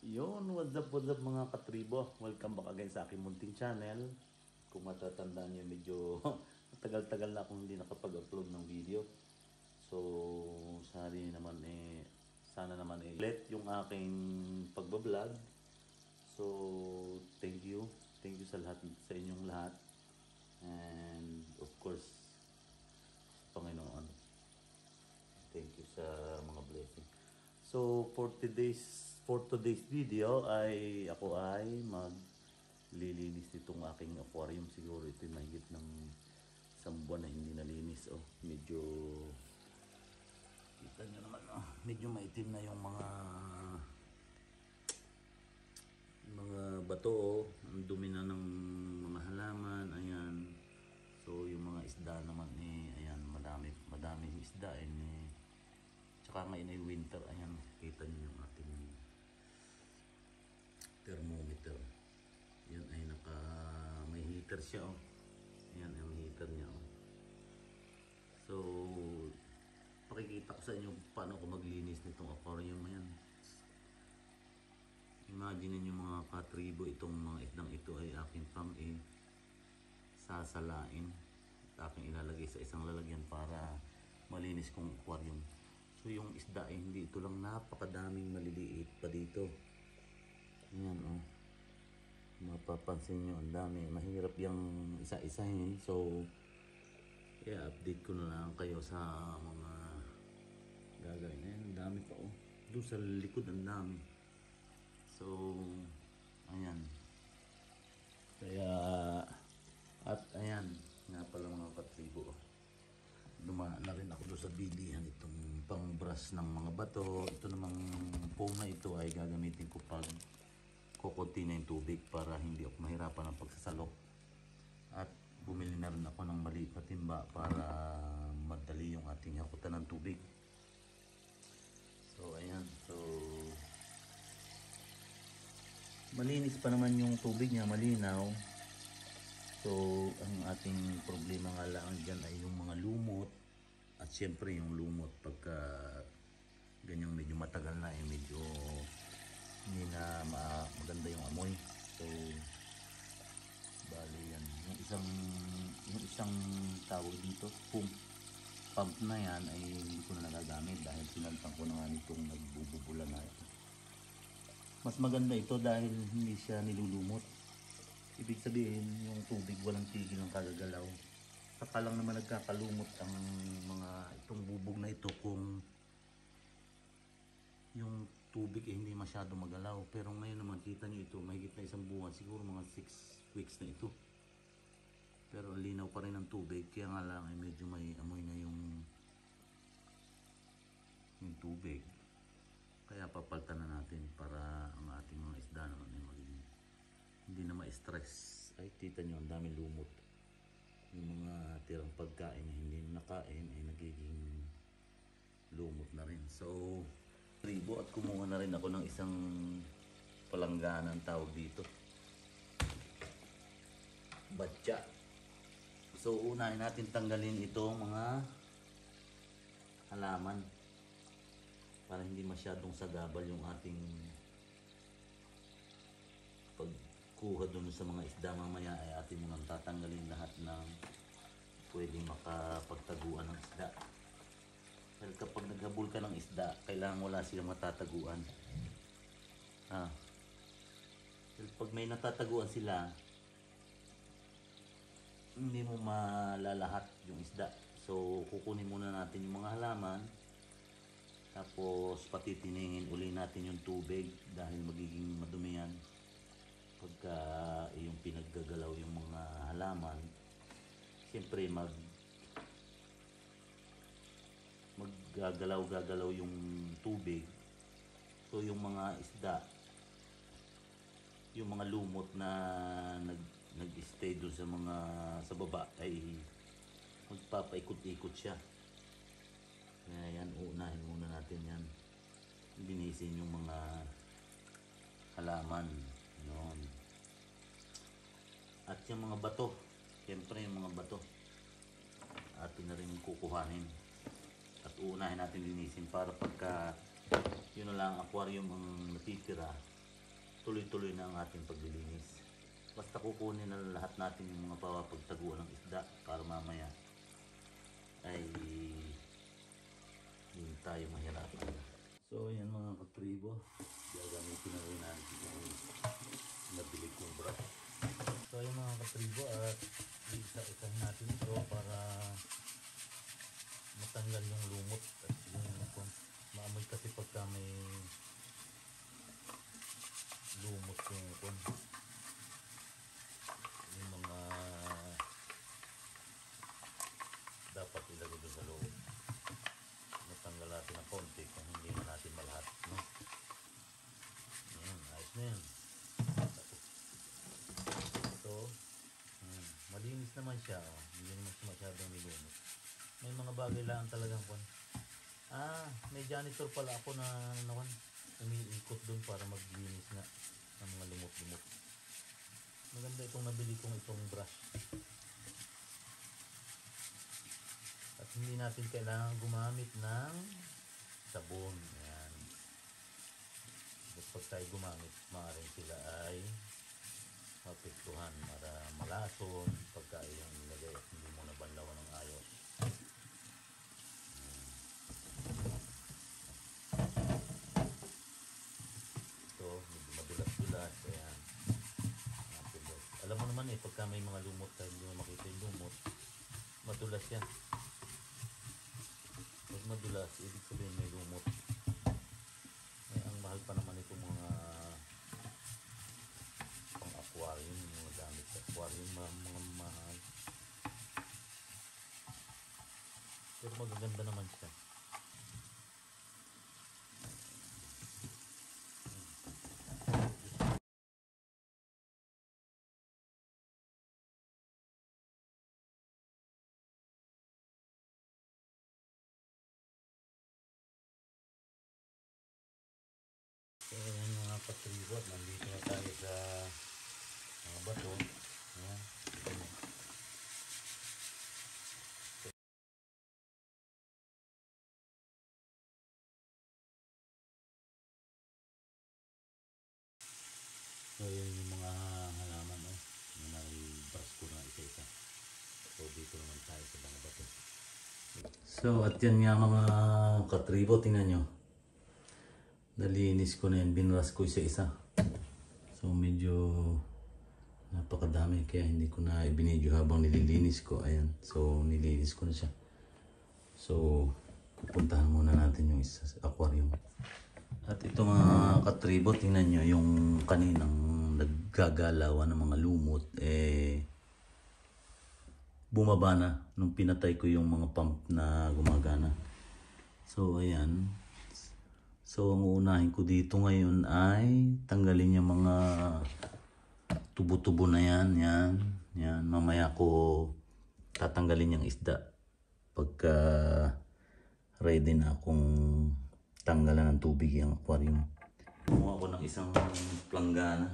What's up mga katribo? Welcome back again sa aking munting channel. Kung matatandaan niyo, medyo tagal-tagal na akong hindi nakapag-upload ng video. So, sana naman ulit yung aking pagbablog. So, thank you. Thank you sa lahat, sa inyong lahat. And of course, sa Panginoon. Thank you sa mga blessing. So, for today's video ay ako ay maglilinis nitong aking aquarium. Siguro ito mahigit ng isang buwan na hindi nalinis. Oh, medyo kita nyo naman, medyo maitim na yung mga bato. Oh. Ang dumi na ng mga halaman. Ayan. So, yung mga isda naman ayan, madaming isda tsaka ngayon ay winter. Ayan, kita nyo yung ating thermometer. Yan ay may heater siya. Oh. Ayan ang heater niya. Oh. So, pakikita ko sa inyo paano ko maglinis nitong aquarium. Ayan. Imagine niyo mga katribo, itong mga isdang ito ay aking sasalain at aking ilalagay sa isang lalagyan para malinis kong aquarium. So yung isda ay hindi ito lang, napakadaming maliliit pa dito. Ayan, oh. Mapapansin nyo, ang dami. Mahirap yung isa-isahin. So, update ko na lang kayo sa mga gagawin. Ayan, ang dami pa, oh. Doon sa likod, ang dami. So, ayan. Kaya, at ayan, nga pala mga katribo, dumaan na rin ako doon sa bilihan itong pang-brush ng mga bato. Ito namang foam na ito ay gagamitin ko pag kukunti na yung tubig para hindi ako mahirapan ng pagsasalo. At bumili na rin ako ng maliit na timba para madali yung ating hakutan ng tubig. So ayan, so malinis pa naman yung tubig niya, malinaw. So, ang ating problema nga lang dyan ay yung mga lumot. At syempre yung lumot pagka ganyang medyo matagal na medyo hindi na maganda yung amoy. So, bali yan. Yung isang tawag dito, pump na yan ay hindi ko na nagagamit dahil sinalpan ko na nga nitong nagbububula na ito. Mas maganda ito dahil hindi siya nilulumot. Ibig sabihin, yung tubig walang tigil ng kagagalaw. Saka lang naman nagkakalumot ang itong bubog na ito kung yung tubig hindi masyado magalaw. Pero ngayon naman kita nyo ito, mahigit na isang buwan, siguro mga 6 weeks na ito. Pero linaw pa rin ang tubig, kaya nga lang ay medyo may amoy na yung tubig. Kaya papalitan na natin para ang ating mga isda naman ay maging hindi na ma-stress. Ay, kita nyo, ang daming lumot. Yung mga tirang pagkain na hindi nakain ay nagiging lumot na rin. So, tribo at kumuha na rin ako ng isang palangganang tawag dito. Batya. So, unahin natin tanggalin ito mga halaman para hindi masyadong sagabal yung ating pagkuha dun sa mga isda. Mamaya ay atin mo nang tatanggalin lahat ng pwedeng makapagtaguan ng isda. Dahil kapag naghabol ka ng isda, kailangan wala silang matataguan. Dahil pag may natataguan sila, hindi mo malalahat yung isda. So kukunin muna natin yung mga halaman, tapos patitiningin uli natin yung tubig dahil magiging madumi yan pagka yung pinaggagalaw yung mga halaman. Siyempre maggagalaw-gagalaw yung tubig. So yung mga isda, yung mga lumot na nag-stay doon sa baba ay magpapaikot-ikot siya. Kaya yan, uunahin muna natin yan. Linisin yung mga halaman. Yun. At yung mga bato, siyempre yung mga bato atin na rin kukuhanin. At uunahin natin linisin para pagka yun na lang aquarium ang natitira, tuloy-tuloy na ang ating paglilinis. Basta kukunin na lahat natin yung mga pagtaguan ng isda para mamaya ay hindi tayo mahirapan. So yan mga katribo, gagamitin na rin natin yung nabili kong brush. So yan mga katribo, at isa-isahin natin ito para matanggal yung lumot at yung maamoy kasi pagka may lumot yung mga dapat ilagay doon sa loob. Matanggal natin ng konti kung hindi na natin malahat, no? Ayan, ayos na yan. So malinis naman siya, oh. Hindi naman siya masyadong nilumot. May mga bagay lang talagang may janitor pala ako na umiikot doon para maglinis nga ng mga lumot-lumot. Maganda itong nabili kong itong brush. At hindi natin kailangan gumamit ng sabon. Ayan. Pag tayo gumamit, maaaring sila ay mapiktuhan para malason pagka yung nilagay at hindi mo nabanlawan ng ayos. Ito, madulas-dulas. Ayan. Alam mo naman pagka may mga lumot tayo hindi mo makita yung lumot, madulas yan. Pag madulas, ibig sabihin may lumot. Ang mahal pa naman itong mga pang-aquarium, mga gamit sa aquarium, mga mahal. Pero magaganda naman siya. So ayan mga katribo, nandito na tayo sa mga bato. Ayan. So yun yung mga halaman, yung nai-brush ko na isa-isa. So dito naman tayo sa mga bato. So at yan nga mga katribo, tingnan nyo. Nalinis ko na yan, binras ko isa-isa. So medyo napakadami kaya hindi ko na ibinidyo habang nililinis ko. Ayan, so nilinis ko na siya. So pupuntahan muna natin yung isa sa aquarium. At ito mga katribo, tingnan nyo yung kaninang naggagalawan ng mga lumot, bumaba na nung pinatay ko yung mga pump na gumagana. So ayan. So ang uunahin ko dito ngayon ay tanggalin yung mga tubo-tubo na yan. Yan. Mamaya ko tatanggalin yung isda pagka ready na akong tanggalan ng tubig yung aquarium. Kumuha ko ng isang planggana.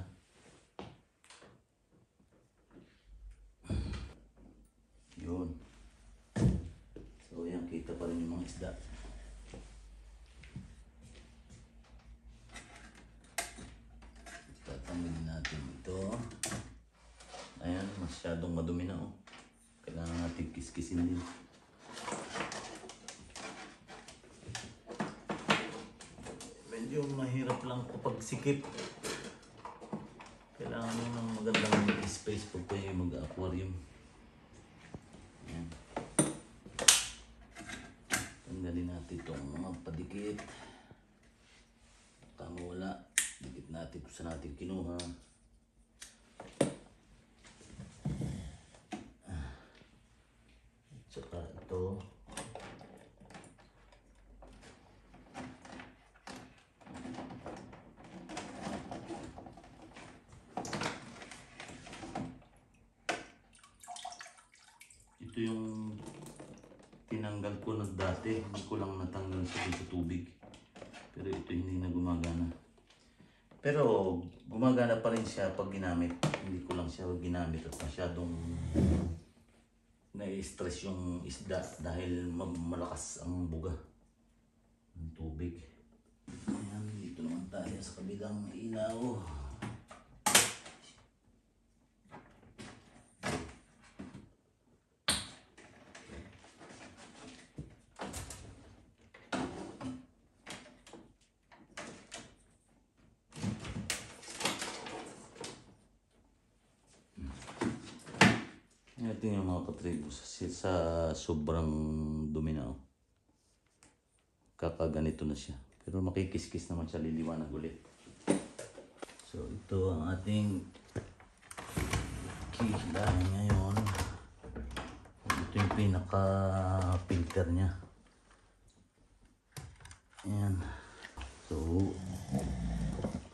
Yun. So yan, kita pa rin yung mga isda. Tatanggalin natin ito. Ayan, masyadong madumi na Kailangan natin kiskisin din. Medyo mahirap lang kapag sikip. Kailangan nyo ng magandang space pag kayo mag-aquarium. Ayan. Tanggalin natin itong mga padikit. Tama wala. Dikit natin kung saan natin kinuha. Tsaka ito. Ito yung tinanggal ko na dati. Hindi ko lang natanggal sa tubig. Pero ito hindi na gumagana. Pero gumagana pa rin siya pag ginamit. Hindi ko lang siya ginamit at masyadong nai-stress yung isda dahil malakas ang buga ng tubig. Ayan, dito naman tayo sa kabilang ilaw. ito yung mga katribo sa sobrang dumi na. Kakaganito na siya. Pero makikiskis naman siya, liliwanag ulit. So ito ang ating kilahin ngayon. Ito yung pinaka-filter niya. Ayan. So,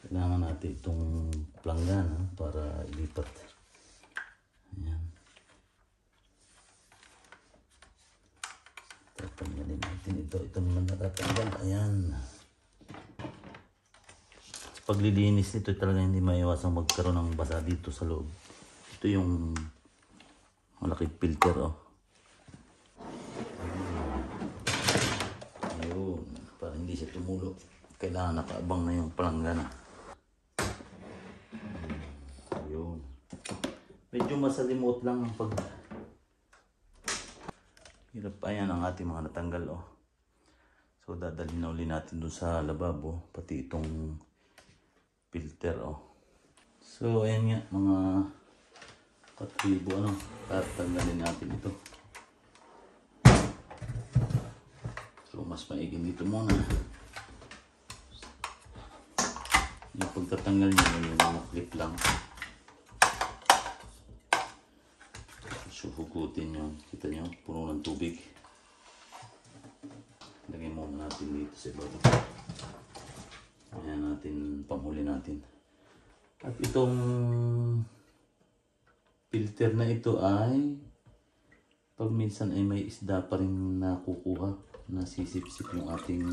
kailangan natin itong planggana para ilipat. Ayan. Tatanggalin natin ito. Ito naman natatanggal. Ayan. Sa paglilinis nito talaga hindi maiwasang magkaroon ng basa dito sa loob. Ito yung malaking filter, oh. Ayun. Para hindi siya tumulo. Kailangan nakaabang na yung palanggana. Ayun. Medyo masalimuot lang ang pag... Hirap. Ayan ang ating mga natanggal, oh. So dadalhin na uli natin dun sa lababo. Pati itong filter, oh. So ayan nga mga katribo, ano. Tatanggalin natin ito. So mas maiging dito muna. Yung pagtatanggal niya, yung mga clip lang. So hugutin nyo. Kita nyo, puno ng tubig. Lagay muna natin dito sa ibabaw. Ayan natin, pamuli natin. At itong filter na ito ay pag minsan ay may isda pa rin nakukuha, nasisip-sip yung ating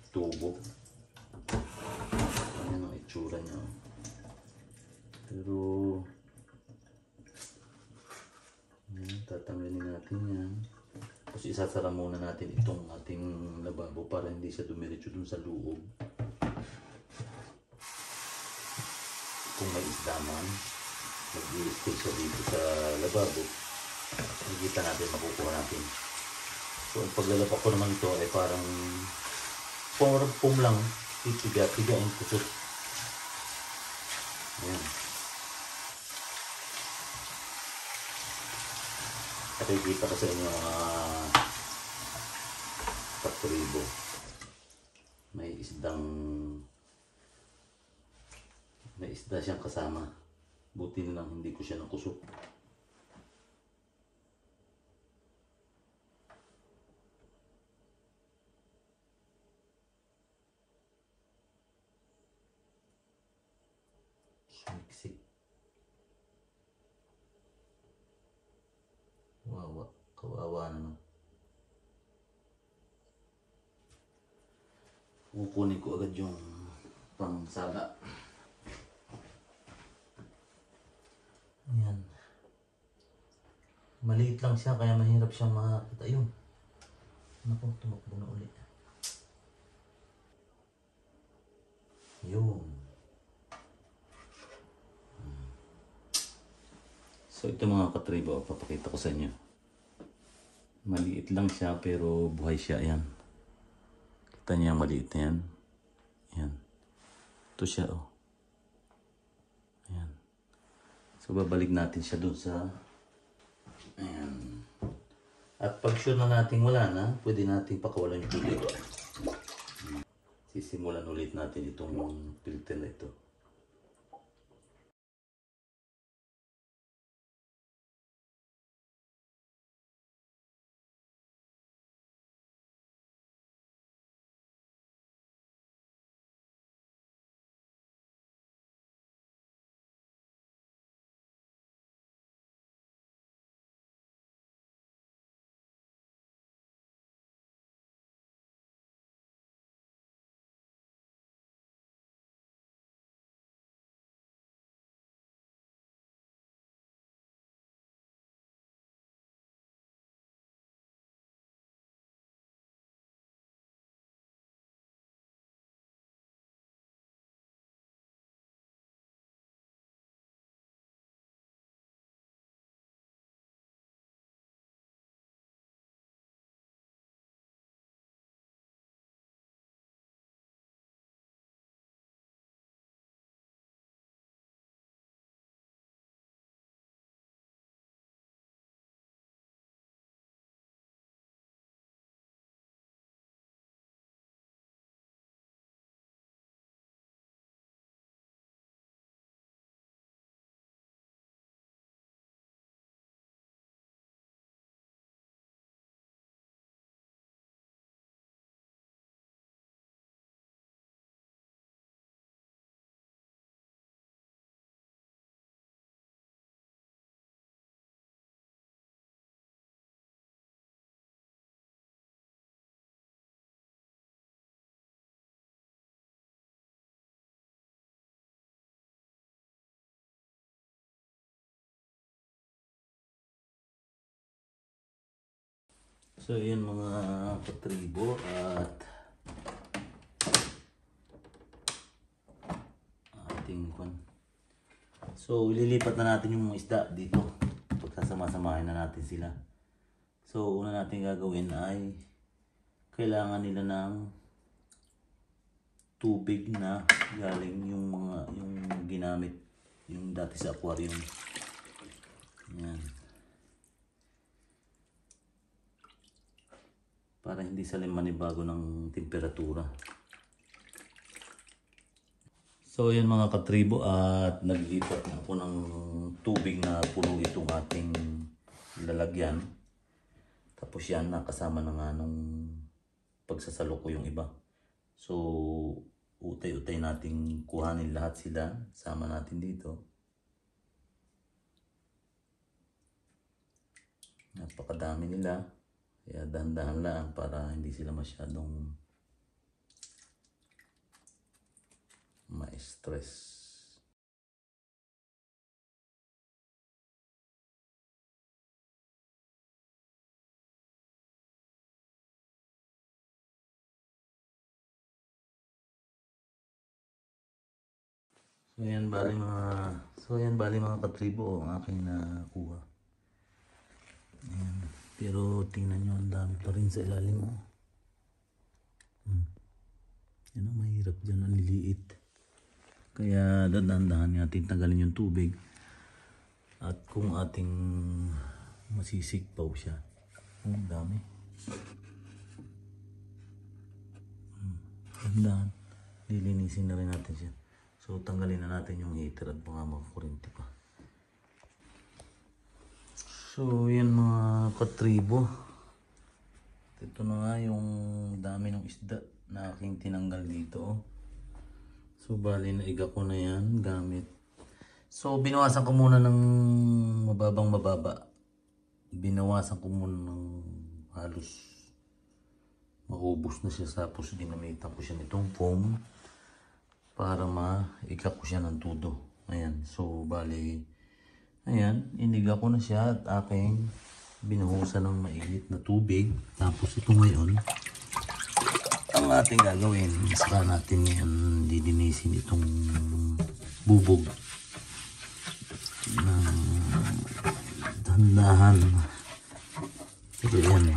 tubo. Ayan ang itsura niya. Pero ayan, tatanggalin natin yan. Tapos isasara muna natin itong ating lababo para hindi siya dumiretso dun sa loob. Kung may isda man, mag-i-stay siya dito sa lababo. Nakikita natin, makukuha natin. So ang paglalapak ko naman ito ay parang pum lang, titiga yung kusot. Ayan. Nakikita ko sa inyo mga katribo. May isda siyang kasama. Buti na lang hindi ko siya nakusok. Sumiksik. Kawawa naman. Kukunin ko agad yung pangsala. Ayan. Maliit lang siya kaya mahirap siyang makita. Ayun. Naku, tumakbo na ulit. Yun. So ito mga katribo, papakita ko sa inyo. Maliit lang siya pero buhay siya. Ayan. Kita niya ang maliit na yan. Ayan. Ito siya, oh. Ayan. So babalik natin siya dun sa... Ayan. At pag sure na natin wala na, pwede natin pakawalan yung tubig. Sisimulan ulit natin itong filter na ito. So yun mga katribo at ating kwan. So ililipat na natin yung mga isda dito. Pagkasama-samahin na natin sila. So una natin gagawin ay kailangan nila ng tubig na galing yung ginamit yung dati sa aquarium. Yan. Para hindi sila manibago ng temperatura. So yan mga katribo at naglipat na ako ng tubig na puno itong ating lalagyan. Tapos yan nakasama na nga nung pagsasalo ko yung iba. So utay-utay nating kuhanin lahat sila. Sama natin dito. Napakadami nila. Kaya dahan-dahan lang para hindi sila masyadong ma-stress. So yan bali mga katribo ang aking nakuha. Ayan. Pero tingnan nyo, ang dami pa rin sa ilalim. Yan ang mahirap dyan, ang liliit. Kaya dahan-dahan natin tanggalin yung tubig. At kung ating masisikpaw siya. Ang dami. Dahan-dahan. Lilinisin na rin natin siya. So tanggalin na natin yung heater at baka makakuryente pa. So yan mga katribo. Ito na nga yung dami ng isda na aking tinanggal dito. So bali naiga ko na yan gamit. So binawasan ko muna ng mababa. Binawasan ko muna ng halos maubos na siya. Tapos dinamitan ko siya nitong foam para maiga ko siya ng todo. Ayan. So bali ayan, iniga ko na siya at aking binuhusan ng mainit na tubig. Tapos ito ngayon, ang ating gagawin, saka natin ngayon didinisin itong bubog ng dahan-dahan. Ito yan.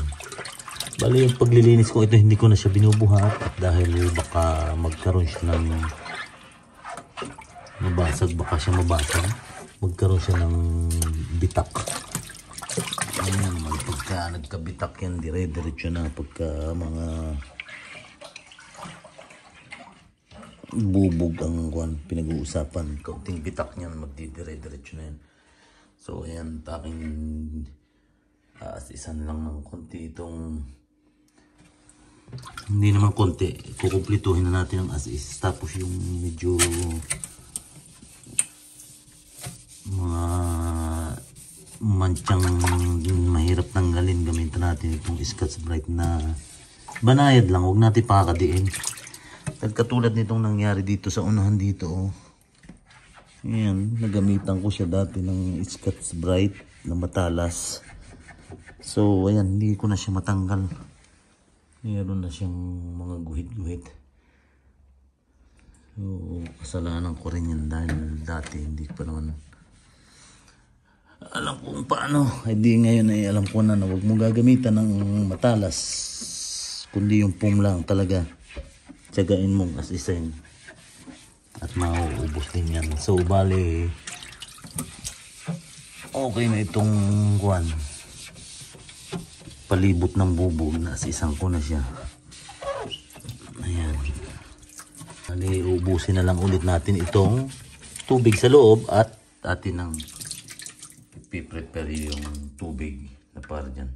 Bali yung paglilinis ko ito, hindi ko na siya binubuhat dahil baka magkaroon siya ng magkaroon siya ng bitak. Ayan, pagka nagkabitak yan, dire-diretso na. Pagka mga bubog ang pinag-uusapan, kaunting bitak niyan, magdidire-diretso na yan. So ayan, taking aasisan lang ng konti itong, hindi naman konti, kukumplituhin na natin ang asis. Tapos yung medyo mga manchang mahirap tanggalin, gamitin natin itong Scotch-Brite na banayad lang, huwag natin pakakadiin. Katulad nitong nangyari dito sa unahan dito. Ayan, nagamitan ko siya dati ng Scotch-Brite na matalas. So ayan, hindi ko na siya matanggal. Meron na siyang mga guhit-guhit. So kasalanan ko rin yan dahil dati hindi pa naman alam kung paano. Hindi ngayon ay alam ko na huwag mo gagamitan ng matalas, kundi yung foam lang talaga. Tsagain mong asisin at mauubos din yan. So bali okay na itong kuwan, palibot ng bubog na asisan ko na siya. Ayan, bali ubusin na lang ulit natin itong tubig sa loob at atin ng i-prepare yung tubig na para dyan.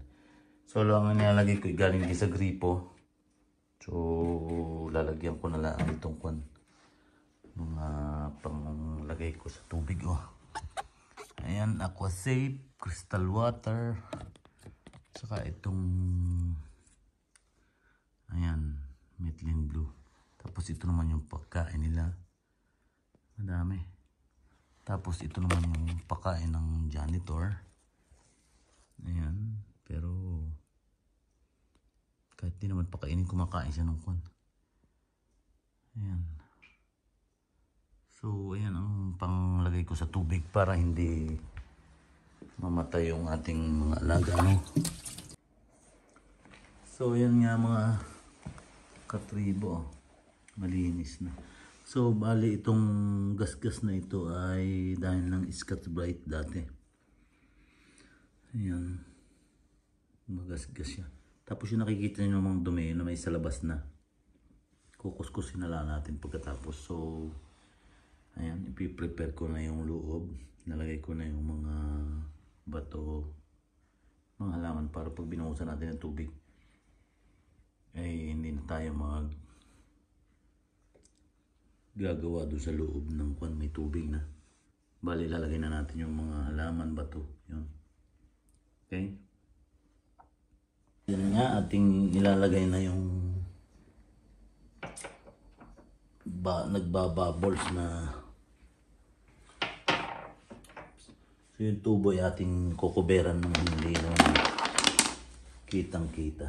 So lang ang nilalagay ko galing din sa gripo. So lalagyan ko na lang itong kwan, mga panglagay ko sa tubig. Ayan, Aquasafe, crystal water, saka itong ayan, Methylene Blue. Tapos ito naman yung pagkain nila, madami. Tapos ito naman yung pagkain ng janitor. Ayan, pero Kahit di naman pakainin, kumakain siya ng kwan. Ayan. So, ayan ang panglagay ko sa tubig para hindi mamatay yung ating mga alaga, no? So, ayan nga mga katribo. Malinis na. So, bali itong gasgas na ito ay dahil ng Scotch-Brite dati. Ayan. Magasgas siya. Tapos yung nakikita nyo mga dumi na may sa labas na. Kukuskusin na lang natin pagkatapos. So, ayan. Ipiprepare ko na yung loob. Nalagay ko na yung mga bato, mga halaman para pag binuhusan natin ng tubig ay hindi na tayo gagawa doon sa loob ng kwan may tubig na. Bali lalagay na natin yung mga halaman, bato. Yun. Okay? Yan nga, ating ilalagay na yung nagbabubbles na. So yung tubo ay ating kukuberan ng hindi naman kitang kita.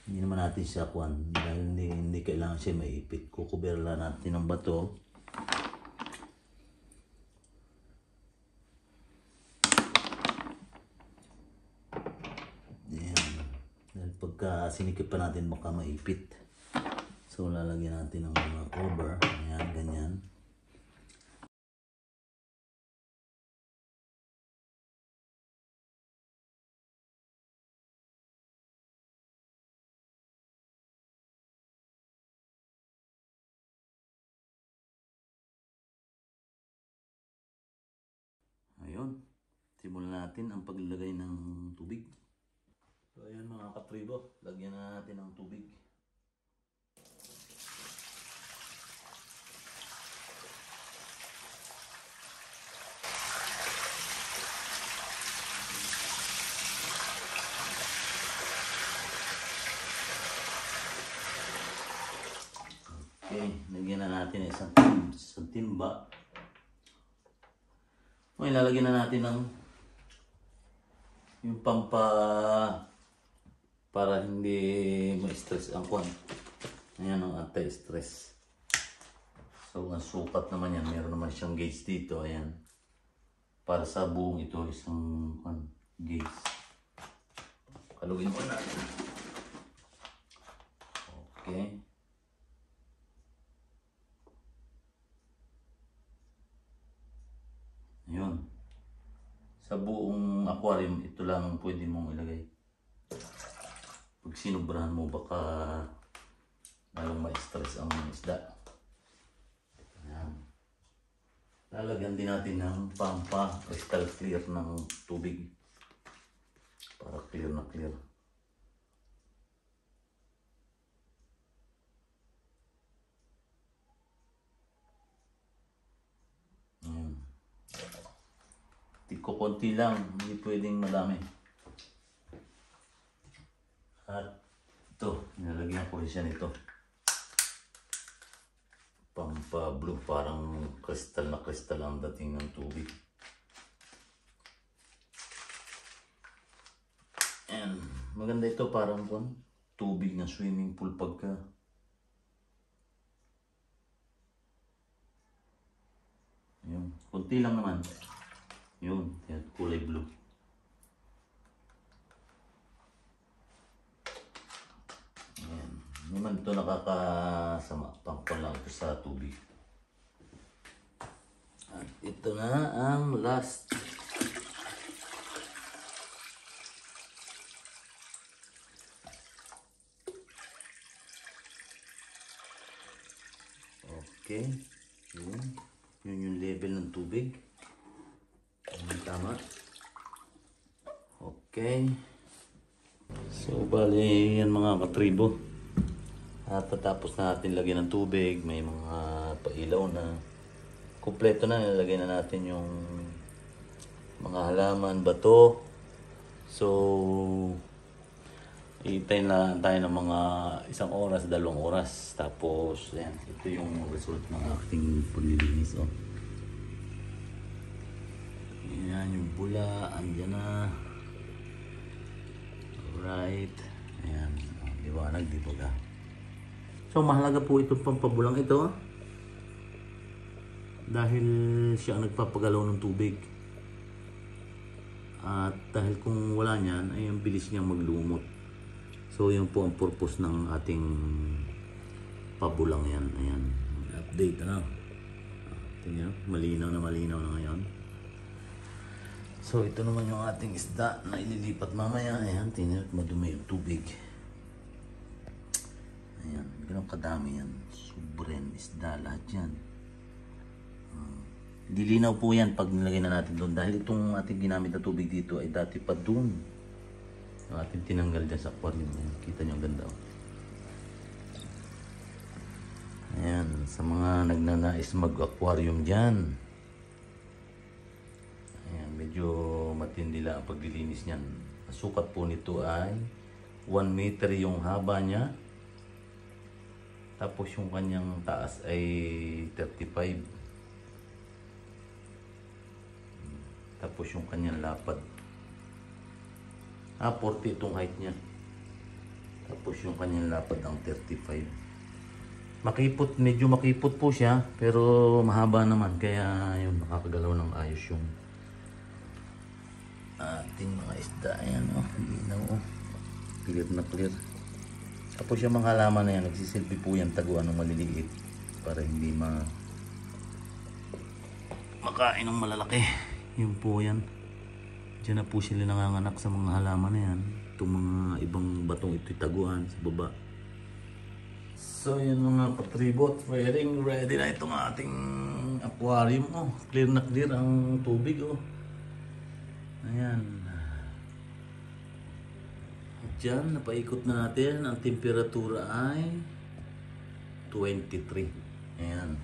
Hindi naman natin siya kwan dahil hindi kailangan siya maipit. Kukuberan lang natin ng bato. Dahil pagka sinikip pa natin baka maipit. So lalagyan natin ng mga cover. Ayan, ganyan. Ayun. Simulan natin ang paglalagay ng tubig. So ayan mga katribo, lagyan na natin ng tubig. Okay, lagyan na natin isang timba. Okay, lalagyan na natin ng yung para hindi ma-stress ang kwan. Ayan ang anti-stress. So, ang sukat naman yan. Meron naman siyang gauge dito. Ayan. Para sa buong ito, isang gauge. Kalugin mo na. Okay. Ayun. Sa buong aquarium, ito lang pwede mong ilagay. Pag sinubrahan mo, baka lalong ma-stress ang isda. Ayan. Lalagyan din natin ng crystal clear ng tubig. Para clear na clear. Ayan. Konti lang, hindi pwedeng madami. At ito, nilagyan ko rin siya nito. Pampa-blue, parang kristal na kristal ang dating ng tubig. And maganda ito, parang tubig na swimming pool pagka. Ayun, konti lang naman. Yun, yan, kulay blue. Ayan. Naman ito nakakasama. Pangkon lang ito sa tubig. At ito na ang last. Okay. Yun. Yun yung level ng tubig. Tama. Okay. So, bali yan mga katribo. At tapos natin lagyan ng tubig. May mga pailaw na. Kompleto na. Nilagay na natin yung mga halaman, bato. So, iitayin na tayo ng mga 1 oras, 2 oras. Tapos, yan. Ito yung result ng ating paglilinis. Oh. Yan yung bula, andyan na. Alright. Ayan, liwanag, di ba? So mahalaga po itong pampabulang ito dahil siya ang nagpapagalaw ng tubig. At dahil kung wala niyan, ay ang bilis niyang maglumot. So yun po ang purpose ng ating pabulang yan. Ayan, update ano. Tingnan, malinaw na ngayon. So ito naman yung ating isda na ililipat mamaya. Ayan, tingnan, madumi yung tubig. Ayan, ganun kadami yan. Sobrang isda lahat yan. Dilinaw po yan pag nilagay na natin doon. Dahil itong ating ginamit na tubig dito ay dati pa doon. Yung ating tinanggal dyan sa aquarium. Ayan, kita nyo ang ganda. Ayan, sa mga nagnanais mag-aquarium dyan. Ayan, medyo matindi lang ang paglilinis niyan. Sukat po nito ay 1 meter yung haba niya. Tapos yung kanyang taas ay 35. Tapos yung kanyang lapad. 40 itong height niya. Tapos yung kanyang lapad ang 35. Makipot, medyo makipot po siya. Pero mahaba naman. Kaya yun, makakagalaw ng ayos yung ating mga isda. Ayan o, linaw o. Clear na clear. Tapos yung mga halaman na yan, nagsisilbi po yan taguan ng maliliit. Para hindi makain ng malalaki. Yun po yan. Diyan na po sila nanganganak sa mga halaman na yan. Itong mga ibang batong ito'y taguan sa baba. So yun mga katribot. Ready na itong ating aquarium. Oh, clear na clear ang tubig. Oh. Ayan. At dyan, napaikot na natin. Ang temperatura ay 23. Ayan.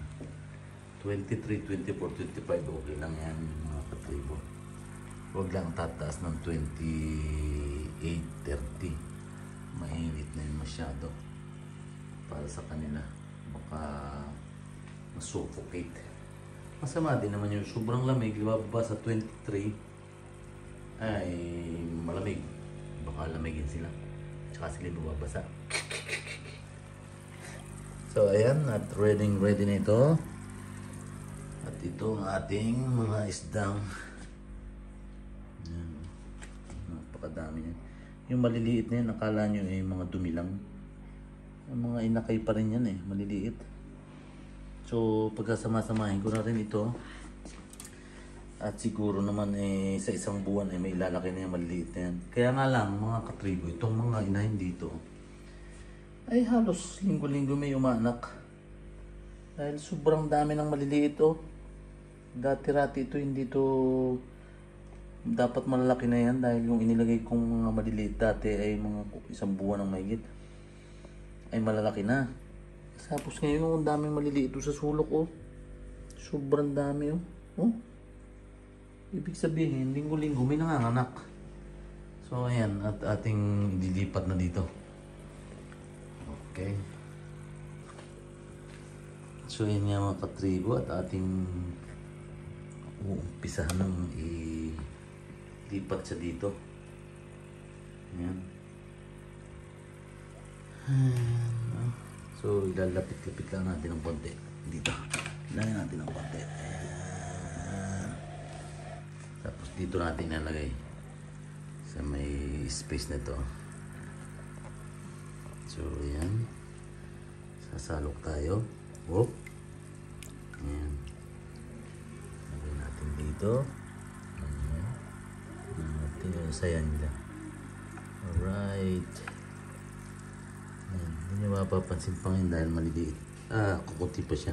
23, 24, 25. Okay lang yan mga katribo. Huwag lang tataas ng 28, 30. Mainit na yun masyado. Para sa kanila. Baka masuffocate. Masama din naman yung sobrang lamig. Ibababa sa 23 ay malamig. Baka lamigin sila. Tsaka sila babasa. So ayan. At ready na ito. At ito ang ating mga isdang. Ayan. Napakadami yan. Yung maliliit na yan, akala nyo eh, mga dumi lang. Yung mga inakay pa rin yan eh, maliliit. So pagkasama-samahin ko na rin ito. At siguro naman eh, sa isang buwan eh, may ilalaki na yan, maliliit na yan. Kaya nga lang mga katribo, itong mga inahin dito ay halos linggo-linggo may umaanak. Dahil sobrang dami ng maliliit oh. Dati-rati ito hindi to dapat malalaki na yan dahil yung inilagay kong mga maliliit dati ay mga isang buwan ng mahigit ay malalaki na. Tapos ngayon ang daming maliliit sa sulok oh. Sobrang dami oh. Oh. Ibig sabihin linggo-linggo may nanganganak. So ayan at ating dilipat na dito. Okay. So yun nga mga katribo at ating uumpisahan ng ilipat siya dito. Ayan. So ilalapit-lapit lang natin ng konti. Dito. Ilagay natin ng konti. Ayan. Tapos dito natin ilalagay sa may space na to. So ayan. Sasalok tayo. Oh. Ayan. Lagay natin dito. Ayan. Natin yung saya nila. Alright. Ayan. Hindi nyo mapapansin pa ngayon dahil maliliit. Kukunti pa siya.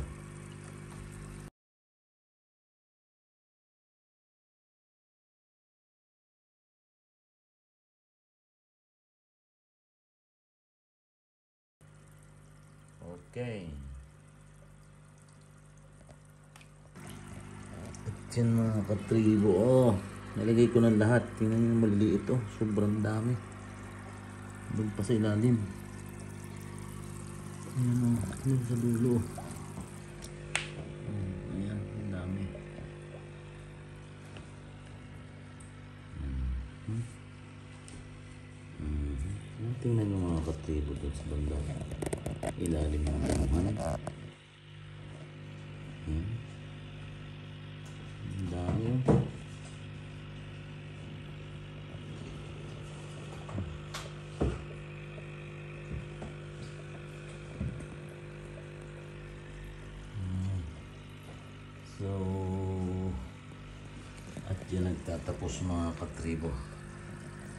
Okay. At yan mga katribo. Oh, nalagay ko na lahat. Tingnan nyo yung maliliit oh. Sobrang dami. Doon pa sa ilalim. Ayan o. Ayan sa dulo. Ayan. Ang dami. Tingnan nyo doon sa banda. Ilalim ng naman. Ang dami yun. So, at yan nagtatapos mga katribo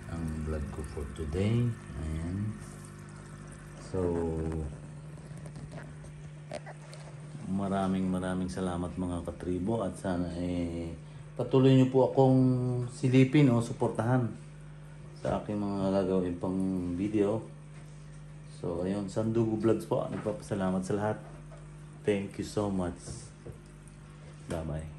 ang vlog ko for today. Ayan. So, maraming salamat mga katribo at sana patuloy nyo po akong silipin o suportahan sa aking mga gagawin pang video. So, ayun, Sandugo Vlogs po. Nagpapasalamat sa lahat. Thank you so much. Bye-bye.